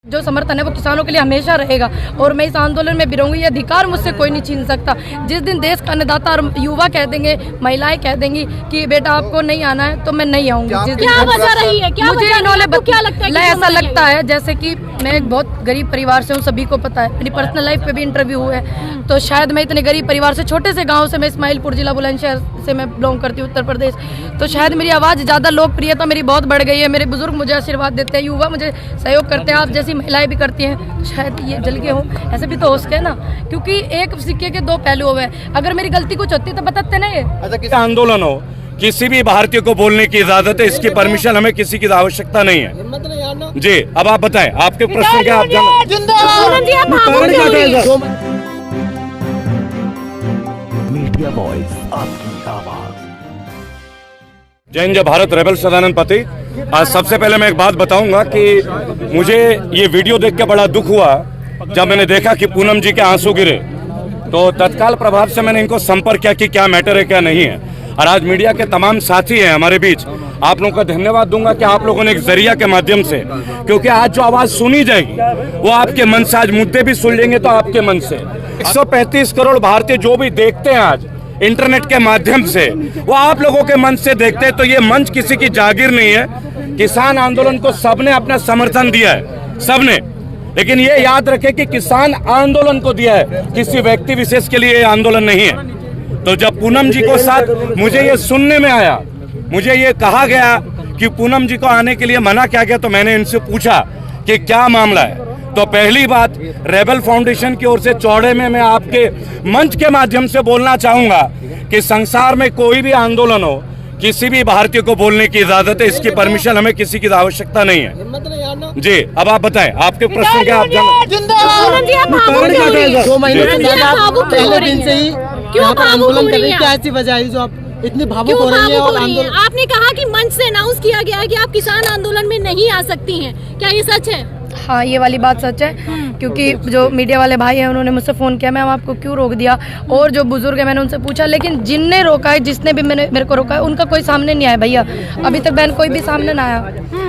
जो समर्थन है वो किसानों के लिए हमेशा रहेगा और मैं इस आंदोलन में भी रहूंगी। ये अधिकार मुझसे कोई नहीं छीन सकता। जिस दिन देश का अन्नदाता और युवा कह देंगे, महिलाएं कह देंगी कि बेटा आपको नहीं आना है तो मैं नहीं आऊंगी। क्या वजह रही है? क्या मुझे इन्होंने क्या लगता है? ऐसा लगता है जैसे कि मैं एक बहुत गरीब परिवार से हूँ, सभी को पता है, मेरी पर्सनल लाइफ पे भी इंटरव्यू हुआ है। तो शायद मैं इतने गरीब परिवार से, छोटे से गाँव से, मैं इस्माइलपुर जिला बुलंदशहर से मैं बिलोंग करती हूँ, उत्तर प्रदेश। तो शायद मेरी आवाज़ ज़्यादा लोकप्रियता मेरी बहुत बढ़ गई है। मेरे बुजुर्ग मुझे आशीर्वाद देते हैं, युवा मुझे सहयोग करते हैं, आप जैसी महिलाएं भी करती हैं। तो शायद ये जल के हूँ, ऐसे भी तो हो सके ना, क्योंकि एक सिक्के के दो पहलू हुए। अगर मेरी गलती कुछ होती तो बताते नहीं। अच्छा, आंदोलन हो, किसी भी भारतीय को बोलने की इजाजत है, इसकी परमिशन हमें किसी की आवश्यकता नहीं है जी। अब आप बताएं, आपके प्रश्न क्या? आप मीडिया वॉइस, आपकी आवाज। जय जय भारत। रेबल सदानंद पति। आज सबसे पहले मैं एक बात बताऊंगा कि मुझे ये वीडियो देख के बड़ा दुख हुआ जब मैंने देखा कि पूनम जी के आंसू गिरे। तो तत्काल प्रभाव से मैंने इनको संपर्क किया कि क्या मैटर है क्या नहीं है। और आज मीडिया के तमाम साथी हैं हमारे बीच, आप लोगों का धन्यवाद दूंगा कि आप लोगों ने एक जरिया के माध्यम से, क्योंकि आज जो आवाज सुनी जाएगी वो आपके मन से, आज मुद्दे भी सुन लेंगे तो आपके मन से 135 करोड़ भारतीय जो भी देखते हैं आज इंटरनेट के माध्यम से, वो आप लोगों के मन से देखते हैं। तो ये मंच किसी की जागीर नहीं है। किसान आंदोलन को सबने अपना समर्थन दिया है, सबने। लेकिन ये याद रखें कि किसान आंदोलन को दिया है, किसी व्यक्ति विशेष के लिए आंदोलन नहीं है। तो जब पूनम जी को साथ मुझे ये सुनने में आया, मुझे ये कहा गया कि पूनम जी को आने के लिए मना किया गया, तो मैंने इनसे पूछा कि क्या मामला है। तो पहली बात, रेबल फाउंडेशन की ओर से चौड़े में मैं आपके मंच के माध्यम से बोलना चाहूंगा कि संसार में कोई भी आंदोलन हो, किसी भी भारतीय को बोलने की इजाजत है, इसकी परमिशन हमें किसी की आवश्यकता नहीं है जी। अब आप बताएं, आपके प्रश्न क्या? आप पहले दिन से ही आंदोलन कर रही है, क्या ऐसी वजह है जो आप इतनी भावुक हो रही है? और आपने कहा कि मंच से अनाउंस किया गया है कि आप किसान आंदोलन में नहीं आ सकती हैं, क्या ये सच है? हाँ, ये वाली बात सच है, क्योंकि जो मीडिया वाले भाई हैं उन्होंने मुझसे फ़ोन किया, मैम आपको क्यों रोक दिया? और जो बुजुर्ग है मैंने उनसे पूछा, लेकिन जिनने रोका है, जिसने भी मेरे को रोका है, उनका कोई सामने नहीं आया भैया। अभी तक बहन कोई भी सामने ना आया।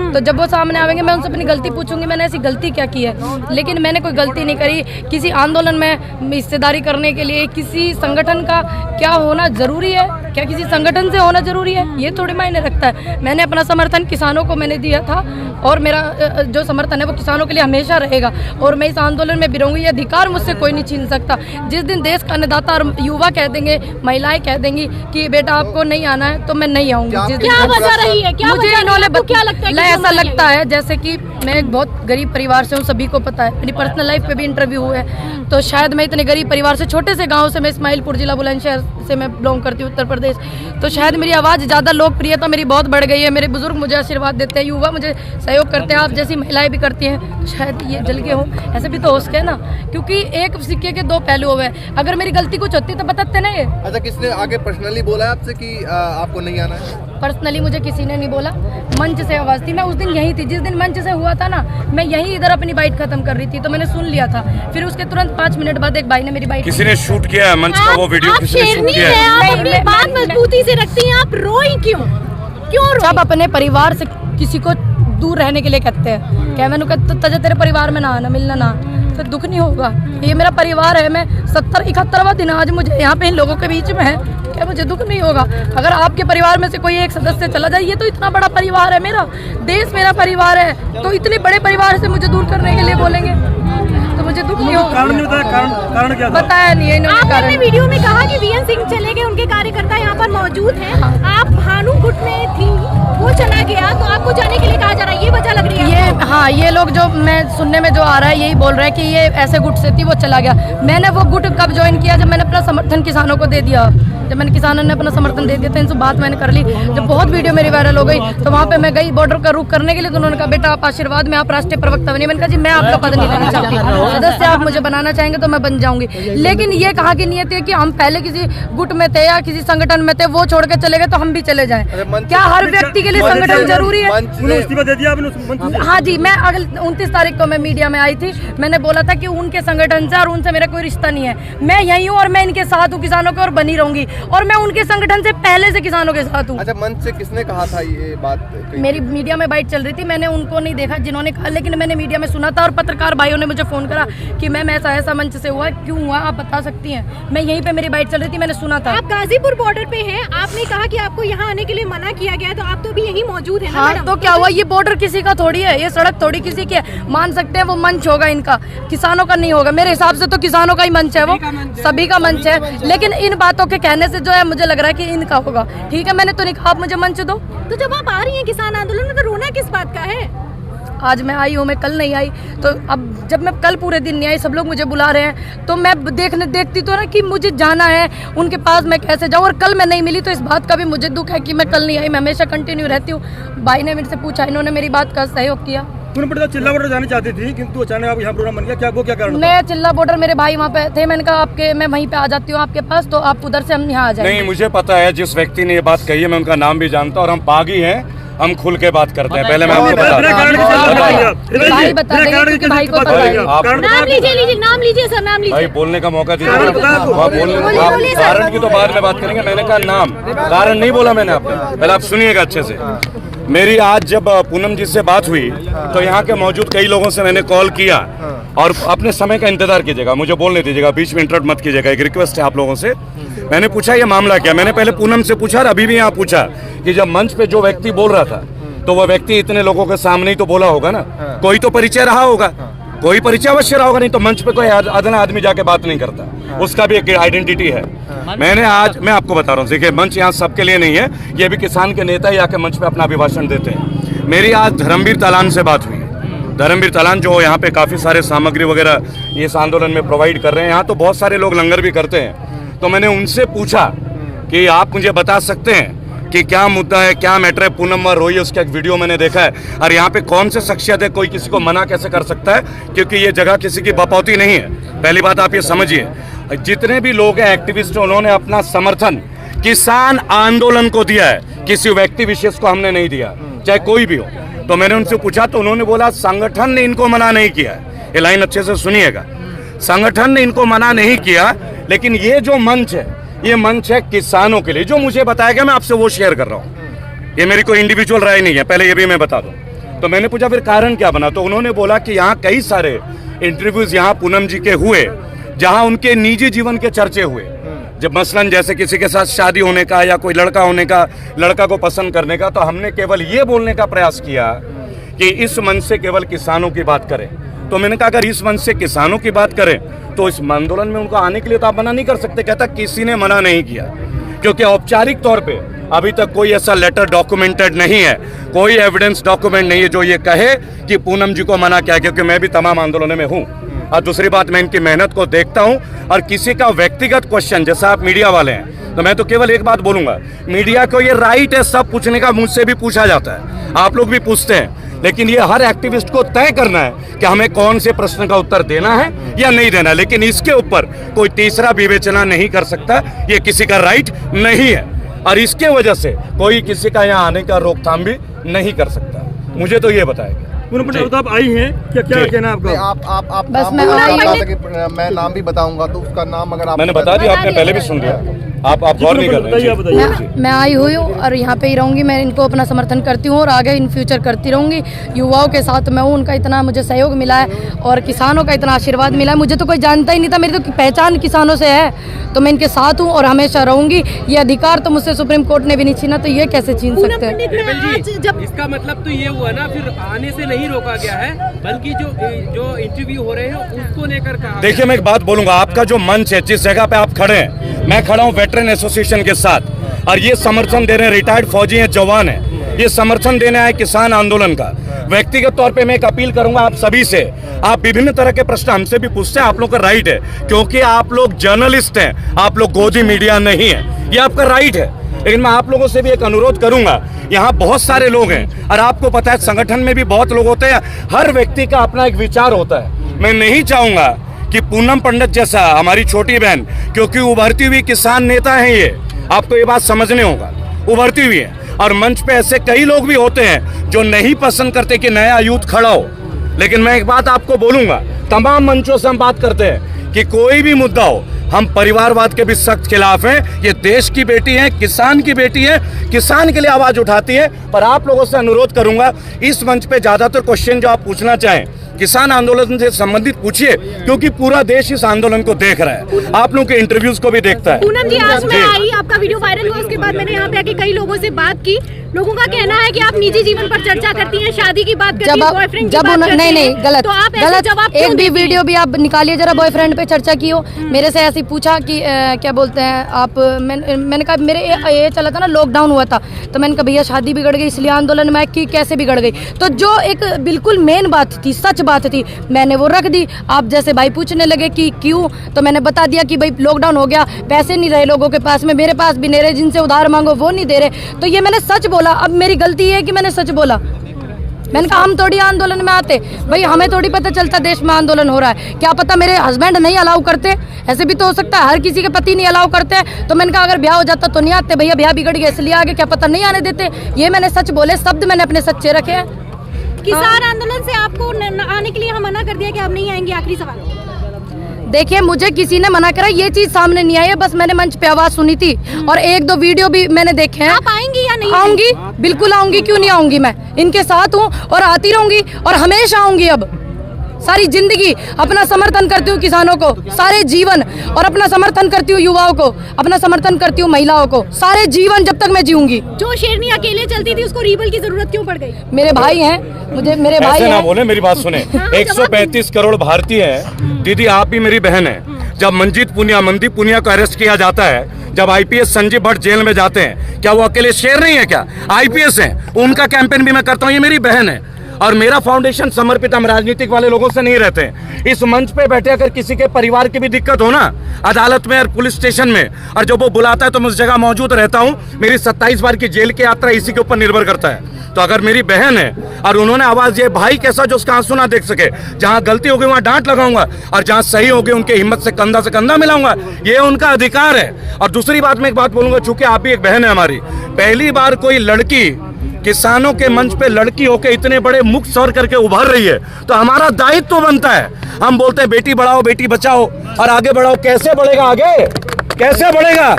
तो जब वो सामने आएंगे मैं उनसे अपनी गलती पूछूंगी, मैंने ऐसी गलती क्या की है। लेकिन मैंने कोई गलती नहीं करी। किसी आंदोलन में हिस्सेदारी करने के लिए किसी संगठन का क्या होना जरूरी है? क्या किसी संगठन से होना जरूरी है? ये थोड़ी मायने रखता है। मैंने अपना समर्थन किसानों को मैंने दिया था और मेरा जो समर्थन है वो किसानों के लिए हमेशा रहेगा और मैं इस आंदोलन में भी रहूंगी। ये अधिकार मुझसे कोई नहीं छीन सकता। जिस दिन देश का अन्नदाता और युवा कह देंगे, महिलाएं कह देंगी कि बेटा आपको नहीं आना है तो मैं नहीं आऊंगी। क्या वजह रही है? मुझे इन्होंने क्या लगता है? ऐसा लगता है जैसे कि मैं एक बहुत गरीब परिवार से हूँ, सभी को पता है, मेरी पर्सनल लाइफ पे भी इंटरव्यू हुआ है। तो शायद मैं इतने गरीब परिवार से, छोटे से गाँव से, मैं इस्माइलपुर जिला बुलंदशहर से मैं बिलोंग करती हूँ, उत्तर प्रदेश। तो शायद मेरी आवाज़ ज़्यादा लोकप्रियता मेरी बहुत बढ़ गई है। मेरे बुजुर्ग मुझे आशीर्वाद देते हैं, युवा मुझे सहयोग करते हैं, आप जैसी महिलाएं भी करती हैं। तो शायद ये जल के हूँ, ऐसे भी तो हो सके ना, क्योंकि एक सिक्के के दो पहलू हुए। अगर मेरी गलती कुछ होती तो बताते नहीं। अच्छा, किसने आगे पर्सनली बोला है आपसे कि आपको नहीं आना है? पर्सनली मुझे किसी ने नहीं बोला, मंच से आवाज़ थी। मैं उस दिन यही थी, जिस दिन मंच से हुआ था ना, मैं यही इधर अपनी बाइट खत्म कर रही थी, तो मैंने सुन लिया था। फिर उसके तुरंत 5 मिनट बाद एक भाई ने मेरी बाइट, किसी ने शूट किया है मंच का, वो वीडियो किसी ने शूट किया है? आप अपनी बात मजबूती से रखती हैं, आप रोई क्यों? सब अपने परिवार से किसी को दूर रहने के लिए कहते हैं। क्या मैंने कहता तेरे परिवार में ना आना, मिलना ना, तो दुख नहीं होगा। ये मेरा परिवार है, मैं 71वां दिन आज मुझे यहाँ पे इन लोगों के बीच में है, क्या मुझे दुख नहीं होगा? अगर आपके परिवार में से कोई एक सदस्य चला जाए, ये तो इतना बड़ा परिवार है, मेरा देश मेरा परिवार है, तो इतने बड़े परिवार से मुझे दूर करने के लिए बोलेंगे तो मुझे दुख नहीं होगा। कारण क्या था? बताया नहीं है इन्होंने। आपने वीडियो में कहा कि वीएन सिंह चले गए, उनके कार्यकर्ता यहाँ पर मौजूद हैं। आप भानुगुट में थी, वो चला गया, तो आपको जाने के लिए कहा जा रहा है, ये वजह लग रही है? हाँ, ये लोग जो मैं सुनने में जो आ रहा है यही बोल रहे हैं कि ये ऐसे गुट से थी, वो चला गया। मैंने वो गुट कब ज्वाइन किया? जब मैंने अपना समर्थन किसानों को दे दिया, जब मैंने किसानों ने अपना समर्थन दे दिया था, इनसे बात मैंने कर ली। जब बहुत वीडियो मेरी वायरल हो गई तो वहाँ पे मैं गई बॉर्डर का रुख करने के लिए, तो उन्होंने कहा बेटा आप आशीर्वाद में, आप राष्ट्रीय प्रवक्ता बनिए। मैंने कहा जी मैं आपका पद नहीं लेना चाहती, सदस्य आप मुझे बनाना चाहेंगे तो मैं बन जाऊंगी। लेकिन ये कहाँ की नीयत है कि हम पहले किसी गुट में थे या किसी संगठन में थे, वो छोड़ के चले गए तो हम भी चले जाएं? क्या हर व्यक्ति के लिए संगठन जरूरी है? इस्तीफा दे दिया आपने? हाँ जी, मैं अगले 29 तारीख को मैं मीडिया में आई थी। मैंने बोला था कि उनके संगठन से और उनसे मेरा कोई रिश्ता नहीं है। मैं यही हूँ और मैं इनके साथ हूँ, किसानों के, और बनी रहूंगी। और मैं उनके संगठन से पहले से किसानों के साथ हूँ। अच्छा, मंच से किसने कहा था ये बात? मेरी मीडिया में बाइट चल रही थी, मैंने उनको नहीं देखा जिन्होंने कहा, लेकिन मैंने मीडिया में सुना था। और पत्रकार भाइयों ने मुझे फोन करा कि मैम ऐसा ऐसा मंच से हुआ, क्यों हुआ आप बता सकती हैं? मैं यहीं पे मेरी बाइट चल रही थी, मैंने सुना था। आप गाजीपुर बॉर्डर पे हैं, आपने कहा कि आपको यहाँ आने के लिए मना किया गया, तो आप तो भी यहीं मौजूद है ना? हाँ, तो क्या हुआ? ये बॉर्डर किसी का थोड़ी है, ये सड़क थोड़ी किसी की है। मान सकते हैं वो मंच होगा इनका, किसानों का नहीं होगा। मेरे हिसाब से तो किसानों का ही मंच है, वो सभी का मंच है। लेकिन इन बातों के कहने से जो है मुझे लग रहा है कि इनका होगा। ठीक है, मैंने तो नहीं कहा आप मुझे मंच दो। तो जब आप आ रही हैं किसान आंदोलन में, तो रोना किस बात का है? आज मैं आई हूँ, मैं कल नहीं आई। तो अब जब मैं कल पूरे दिन नहीं आई, सब लोग मुझे बुला रहे हैं, तो मैं देखती तो ना कि मुझे जाना है उनके पास, मैं कैसे जाऊँ। और कल मैं नहीं मिली, तो इस बात का भी मुझे दुख है कि मैं कल नहीं आई। मैं हमेशा कंटिन्यू रहती हूँ। भाई ने मेरे से पूछा, इन्होंने मेरी बात का सहयोग किया। चिल्ला बॉर्डर जानी चाहती थी, किंतु अचानक आप यहाँ प्रोग्राम बन गया, क्या कारण? मैं चिल्ला बॉर्डर, मेरे भाई वहाँ पे थे, मैंने कहा मैं वहीं पे आ जाती हूँ आपके पास, तो आप उधर से हम यहाँ आ जाएंगे। नहीं, मुझे पता है जिस व्यक्ति ने ये बात कही है, मैं उनका नाम भी जानता हूँ। और हम बागी हैं, हम खुल के बात करते हैं। पहले मैं आपको बता भाई बता देंगे, क्योंकि भाई को पता है। नाम लीजिए, नाम लीजिए सर, नाम लीजिए। भाई बोलने का मौका दीजिए। कारण की तो बाद में बात करेंगे। मैंने कहा नाम, कारण नहीं बोला मैंने आपको। पहले आप सुनिएगा अच्छे से। मेरी आज जब पूनम जी से बात हुई, तो यहाँ के मौजूद कई लोगों से मैंने कॉल किया। और अपने समय का इंतजार कीजिएगा, मुझे बोलने दीजिएगा, बीच में इंटरप्ट मत कीजिएगा, एक रिक्वेस्ट है आप लोगों से। मैंने पूछा ये मामला क्या। मैंने पहले पूनम से पूछा और अभी भी यहाँ पूछा कि जब मंच पे जो व्यक्ति बोल रहा था, तो वह व्यक्ति इतने लोगों के सामने ही तो बोला होगा ना, कोई तो परिचय रहा होगा, कोई परिचय अवश्य रहा होगा। नहीं तो मंच पे कोई अदना आदमी जाके बात नहीं करता, उसका भी एक आइडेंटिटी है। मैं आपको बता रहा हूँ, देखिए मंच यहाँ सबके लिए नहीं है, ये भी किसान के नेता ही आके मंच पे अपना अभिभाषण देते हैं। मेरी आज धर्मवीर तालान से बात हुई। धर्मवीर तालान जो यहाँ पे काफ़ी सारे सामग्री वगैरह इस आंदोलन में प्रोवाइड कर रहे हैं, यहाँ तो बहुत सारे लोग लंगर भी करते हैं। तो मैंने उनसे पूछा कि आप मुझे बता सकते हैं कि क्या मुद्दा है, क्या मैटर है। पूनम और रोई, उसका एक वीडियो मैंने देखा है। और यहाँ पे कौन से शख्सियत है, कोई किसी को मना कैसे कर सकता है, क्योंकि ये जगह किसी की बपौती नहीं है। पहली बात आप ये समझिए, जितने भी लोग हैं एक्टिविस्ट, उन्होंने अपना समर्थन किसान आंदोलन को दिया है, किसी व्यक्ति विशेष को हमने नहीं दिया, चाहे कोई भी हो। तो मैंने उनसे पूछा, तो उन्होंने बोला संगठन ने इनको मना नहीं किया। ये लाइन अच्छे से सुनिएगा, संगठन ने इनको मना नहीं किया, लेकिन ये जो मंच है, ये मंच है किसानों के लिए। जो मुझे बताया गया, मैं आपसे वो शेयर कर रहा हूँ। ये मेरी कोई इंडिविजुअल राय नहीं है, पहले ये भी मैं बता दूं। तो मैंने पूछा फिर कारण क्या बना, तो उन्होंने बोला कि यहाँ कई सारे इंटरव्यूज यहाँ पूनम जी के हुए, जहाँ उनके निजी जीवन के चर्चे हुए। जब मसलन जैसे किसी के साथ शादी होने का या कोई लड़का होने का, लड़का को पसंद करने का, तो हमने केवल ये बोलने का प्रयास किया कि इस मंच से केवल किसानों की बात करें। तो मैंने कहा अगर इस मंच से किसानों की बात करें, तो इस आंदोलन में उनको आने के लिए तो आप मना नहीं कर सकते। कहता किसी ने मना नहीं किया, क्योंकि औपचारिक तौर पे अभी तक कोई ऐसा लेटर डॉक्यूमेंटेड नहीं है, कोई एविडेंस डॉक्यूमेंट नहीं है जो ये कहे कि पूनम जी को मना किया। क्योंकि मैं भी तमाम आंदोलनों में हूँ, और दूसरी बात मैं इनकी मेहनत को देखता हूँ। और किसी का व्यक्तिगत क्वेश्चन, जैसा आप मीडिया वाले हैं, तो मैं तो केवल एक बात बोलूंगा, मीडिया को ये राइट है सब पूछने का, मुझसे भी पूछा जाता है, आप लोग भी पूछते हैं। लेकिन ये हर एक्टिविस्ट को तय करना है कि हमें कौन से प्रश्न का उत्तर देना है या नहीं देना। लेकिन इसके ऊपर कोई तीसरा विवेचना नहीं कर सकता, ये किसी का राइट नहीं है। और इसके वजह से कोई किसी का यहाँ आने का रोकथाम भी नहीं कर सकता। मुझे तो ये बताएगा। आप आई हैं, क्या कहना आपका? आप बस मैं नाम भी बताऊंगा, तो उसका नाम अगर आप मैंने बता दिया, आपने पहले भी सुन लिया, आप गौर नहीं कर रहे हैं। मैं आई हुई हूँ और यहाँ पे ही रहूँगी। मैं इनको अपना समर्थन करती हूँ और आगे इन फ्यूचर करती रहूँगी। युवाओं के साथ मैं हूँ, उनका इतना मुझे सहयोग मिला है और किसानों का इतना आशीर्वाद मिला है। मुझे तो कोई जानता ही नहीं था, मेरी तो पहचान किसानों से है, तो मैं इनके साथ हूँ और हमेशा रहूँगी। ये अधिकार तो मुझसे सुप्रीम कोर्ट ने भी नहीं छीना, तो ये कैसे छीन सकते हैं? जब इसका मतलब तो ये हुआ ना, फिर आने से नहीं रोका गया है, बल्कि जो इंटरव्यू हो रहे हैं उसको लेकर कहा। देखिए मैं एक बात बोलूंगा, आपका जो मंच है, जिस जगह पे आप खड़े हैं, मैं खड़ा हूँ वेटरन एसोसिएशन के साथ, और ये समर्थन दे रहे हैं, रिटायर्ड फौजी हैं, जवान हैं, ये समर्थन देने आए किसान आंदोलन का। व्यक्तिगत तौर पे मैं एक अपील करूंगा आप सभी से, आप विभिन्न तरह के प्रश्न हमसे भी पूछते हैं, आप लोग का राइट है, क्योंकि आप लोग जर्नलिस्ट हैं, आप लोग गोदी मीडिया नहीं है, ये आपका राइट है। लेकिन मैं आप लोगों से भी एक अनुरोध करूंगा, यहाँ बहुत सारे लोग हैं और आपको पता है संगठन में भी बहुत लोग होते हैं, हर व्यक्ति का अपना एक विचार होता है। मैं नहीं चाहूंगा कि पूनम पंडित जैसा हमारी छोटी बहन, क्योंकि उभरती हुई किसान नेता है, ये आपको ये बात समझने होगा, उभरती हुई है, और मंच पे ऐसे कई लोग भी होते हैं जो नहीं पसंद करते कि नया यूथ खड़ा हो। लेकिन मैं एक बात आपको बोलूंगा, तमाम मंचों से हम बात करते हैं कि कोई भी मुद्दा हो, हम परिवारवाद के भी सख्त खिलाफ हैं। ये देश की बेटी है, किसान की बेटी है, किसान के लिए आवाज उठाती है। पर आप लोगों से अनुरोध करूंगा, इस मंच पे ज्यादातर क्वेश्चन जो आप पूछना चाहें किसान आंदोलन से संबंधित पूछिए, क्योंकि पूरा देश इस आंदोलन को देख रहा है, आप लोगों के इंटरव्यूज को भी देखता है। पूनम जी, आज मैं आई, आपका वीडियो वायरल हुआ, उसके बाद मैंने यहाँ पे आके कई लोगों से बात की। लोगों का कहना है कि आप निजी जीवन पर चर्चा करती हैं, शादी की बात करती हैं, बॉयफ्रेंड की बात करती हैं। नहीं गलत, तो आप गलत जवाब एक भी वीडियो भी आप निकालिए जरा, बॉयफ्रेंड पे चर्चा की हो। मेरे से ऐसे पूछा कि क्या बोलते हैं आप, मैंने कहा मेरे ये चला था ना, लॉकडाउन हुआ था, तो मैंने कहा भैया शादी बिगड़ गई इसलिए आंदोलन में की, कैसे बिगड़ गई? तो जो एक बिल्कुल मेन बात थी, सच बात थी, मैंने वो रख दी। आप जैसे भाई पूछने लगे कि क्यों, तो मैंने बता दिया कि भाई लॉकडाउन हो गया, पैसे नहीं रहे लोगों के पास में, मेरे पास भी नहीं रहे, जिनसे उधार मांगो वो नहीं दे रहे। तो ये मैंने सच बोला। अब मेरी गलती है कि मैंने सच बोला। मैंने कहा हम थोड़ी आंदोलन में आते भाई, हमें थोड़ी पता चलता देश में आंदोलन हो रहा है, क्या पता मेरे हस्बैंड नहीं अलाउ करते, ऐसे भी तो हो सकता है, हर किसी के पति नहीं अलाउ करते हैं। तो मैंने कहा अगर ब्याह हो जाता तो नहीं आते भैया, ब्याह बिगड़ गया इसलिए आगे, क्या पता नहीं आने देते। ये मैंने सच बोले, शब्द मैंने अपने सच्चे रखे हैं। किसान आंदोलन से आपको आने के लिए हम मना कर दिया कि आप नहीं आएंगे? आखिरी सवाल। देखिए, मुझे किसी ने मना करा, ये चीज सामने नहीं आई है, बस मैंने मंच पे आवाज सुनी थी और एक दो वीडियो भी मैंने देखे हैं। आप आएंगी या नहीं? आऊंगी, बिल्कुल आऊंगी, क्यों नहीं आऊंगी? मैं इनके साथ हूँ और आती रहूंगी और हमेशा आऊंगी। अब सारी जिंदगी अपना समर्थन करती हूँ किसानों को, सारे जीवन, और अपना समर्थन करती हूँ युवाओं को, अपना समर्थन करती हूँ महिलाओं को, सारे जीवन जब तक मैं जीऊंगी। जो शेरनी अकेले चलती थी उसको रीबल की जरूरत क्यों पड़ गई? मेरे भाई हैं, मुझे मेरे भाई ऐसे ना हैं। बोले, मेरी बात सुने। 135 करोड़ भारतीय हैं दीदी, आप भी मेरी बहन है। जब मनदीप पुनिया को अरेस्ट किया जाता है, जब आईपीएस संजीव भट्ट जेल में जाते हैं, क्या वो अकेले शेर नहीं है? क्या आईपीएस हैं? उनका कैंपेन भी मैं करता हूँ, ये मेरी बहन है। और मेरा फाउंडेशन समर्पित, हम राजनीतिक वाले लोगों से नहीं रहते। इस मंच पे बैठे अगर किसी के परिवार की भी दिक्कत हो ना, अदालत में और पुलिस स्टेशन में, और जब वो बुलाता है तो मैं उस जगह मौजूद रहता हूँ। मेरी 27 बार की जेल की यात्रा इसी के ऊपर निर्भर करता है। तो अगर मेरी बहन है और उन्होंने आवाज दिए, भाई कैसा जो उसका आंसू ना देख सके, जहां गलती हो गई वहां डांट लगाऊंगा, और जहां सही हो गई उनके हिम्मत से कंधा मिलाऊंगा, ये उनका अधिकार है। और दूसरी बात मैं एक बात बोलूंगा, चूंकि आप भी एक बहन है हमारी, पहली बार कोई लड़की किसानों के मंच पे लड़की होकर इतने बड़े मुख स्वर करके उभर रही है, तो हमारा दायित्व तो बनता है। हम बोलते हैं बेटी बढ़ाओ बेटी बचाओ और आगे बढ़ाओ, कैसे बढ़ेगा आगे? कैसे बढ़ेगा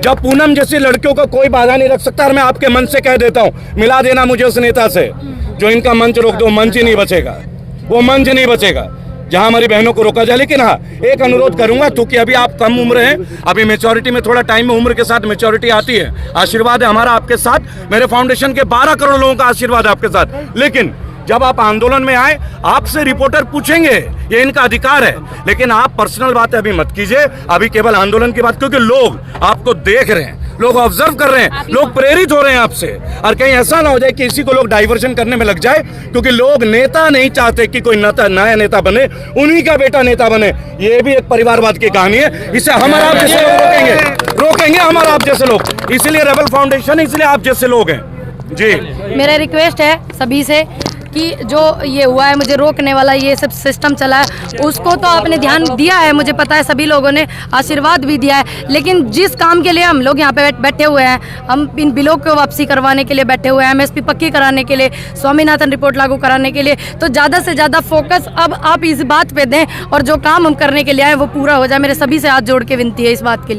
जब पूनम जैसी लड़कियों को कोई बाधा नहीं रख सकता? और मैं आपके मंच से कह देता हूं, मिला देना मुझे उस नेता से जो इनका मंच रोक दो, मंच ही नहीं बचेगा, वो मंच नहीं बचेगा जहां हमारी बहनों को रोका जाए। लेकिन हाँ, एक अनुरोध करूंगा, क्योंकि अभी आप कम उम्र हैं, अभी मेच्योरिटी में थोड़ा टाइम में, उम्र के साथ मेच्योरिटी आती है। आशीर्वाद है हमारा आपके साथ, मेरे फाउंडेशन के 12 करोड़ लोगों का आशीर्वाद है आपके साथ। लेकिन जब आप आंदोलन में आए, आपसे रिपोर्टर पूछेंगे, ये इनका अधिकार है, लेकिन आप पर्सनल बातें अभी मत कीजिए, अभी केवल आंदोलन की बात, क्योंकि लोग आपको देख रहे हैं, लोग ऑब्जर्व कर रहे हैं, लोग प्रेरित हो रहे हैं आपसे। और कहीं ऐसा ना हो जाए कि इसी को लोग डाइवर्जन करने में लग जाए, क्योंकि लोग नेता नहीं चाहते कि कोई नया नेता बने, उन्हीं का बेटा नेता बने। ये भी एक परिवारवाद की कहानी है, इसे हम और आप जैसे लोग रोकेंगे हम और आप जैसे लोग। इसलिए रेबल फाउंडेशन, इसलिए आप जैसे लोग हैं जी। मेरा रिक्वेस्ट है सभी से कि जो ये हुआ है, मुझे रोकने वाला ये सब सिस्टम चला है, उसको तो आपने ध्यान दिया है, मुझे पता है, सभी लोगों ने आशीर्वाद भी दिया है। लेकिन जिस काम के लिए हम लोग यहाँ पे बैठे हुए हैं, हम इन बिलों को वापसी करवाने के लिए बैठे हुए हैं, एमएसपी पक्की कराने के लिए, स्वामीनाथन रिपोर्ट लागू कराने के लिए, तो ज़्यादा से ज़्यादा फोकस अब आप इस बात पे दें और जो काम हम करने के लिए आए वो पूरा हो जाए। मेरे सभी से हाथ जोड़ के विनती है इस बात के लिए।